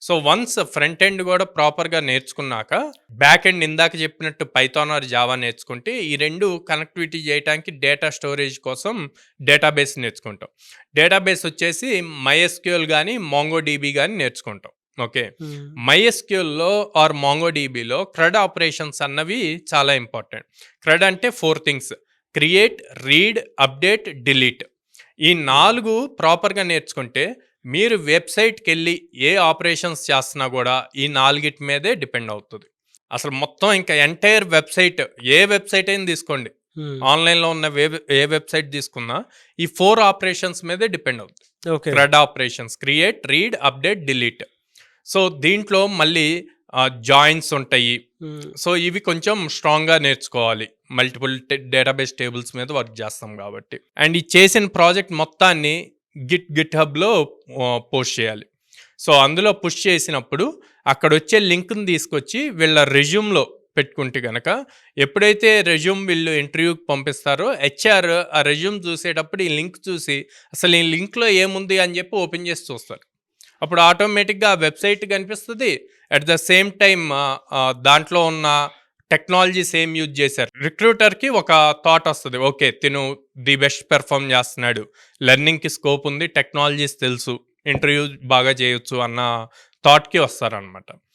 So, once front end గూడా ప్రాపర్‌గా నేర్చుకున్నాక, బ్యాక్ ఎండ్ ఇందాక చెప్పినట్టు పైథాన్ ఆర్ జావా నేర్చుకుంటే, ఈ 2 కనెక్టివిటీ జేయటానికి డేటా స్టోరేజ్ కోసం డేటాబేస్ నేర్చుకుంటాం. డేటాబేస్ వచ్చేసి మైఎస్‌క్యూఎల్ గాని, మోంగోడీబీ గాని నేర్చుకుంటాం. ఓకే. హ్మ్. మైఎస్‌క్యూఎల్‌లో ఆర్ మోంగోడీబీలో క్రడ్ ఆపరేషన్స్ అన్నవి చాలా ఇంపార్టెంట్. క్రడ్ అంటే 4 things. Create, read, update, delete. ఈ హ్మ్. 4 ప్రాపర్‌గా నేర్చుకుంటే మీరు వెబ్‌సైట్‌కెళ్ళి ఏ ఆపరేషన్స్ చేస్తున్నా గూడా ఈ 4 మీదే డిపెండ్ అవుతది. అసలు మొత్తం ఇంకా ఎంటైర్ వెబ్‌సైట్ ఏ వెబ్‌సైట్ అయినా తీసుకోండి. హ్మ్. ఆన్‌లైన్‌లో ఉన్న ఏ వెబ్‌సైట్ తీసుకున్నా ఈ 4 ఆపరేషన్స్ మీదే డిపెండ్ అవుద్ది. Okay. CRUD operations create, read, update, delete. So, దీంట్లో మళ్ళీ జాయిన్స్ ఉంటాయి. హ్మ్. సో, ఇవి కొంచెం స్ట్రాంగ్‌గా నేర్చుకోవాలి. మల్టిపుల్ డేటాబేస్ టేబుల్స్ మీద వర్క్ చేస్తాం కాబట్టి. అండ్ ఈ చేసిన ప్రాజెక్ట్ మొత్తాన్ని గిట్ హబ్‌లో పోస్ట్ చేయాలి. సో, అందులో పుష్ చేసినప్పుడు అక్కడొచ్చే లింక్‌ని తీసుకొచ్చి వీళ్ళ రెజ్యూమ్‌లో పెట్టుకుంటే గనక ఎప్పుడైతే రెజ్యూమ్ వీళ్ళు ఇంటర్వ్యూకి పంపిస్తారో హెచ్ఆర్ ఆ రెజ్యూమ్ చూసేటప్పుడు ఈ లింక్ చూసి అసలు ఈ లింక్‌లో ఏముంది అని చెప్పి ఓపెన్ చేసి చూస్తారు. అప్పుడు ఆటోమేటిక్‌గా ఆ వెబ్‌సైట్ కనిపిస్తది. అట్ ద సేమ్ టైమ్ దాంట్లో ఉన్న టెక్నాలజీస్ ఏం యూజ్ చేశారు. రిక్రూటర్‌కి ఒక థాట్ వస్తది. ఓకే. తిను ది బెస్ట్ పెర్ఫార్మ్ చేస్తున్నాడు. లెర్నింగ్‌కి స్కోప్ ఉంది. టెక్నాలజీస్ తెలుసు. ఇంటర్వ్యూ బాగా చేయొచ్చు అన్న థాట్‌కి వస్తారనమాట.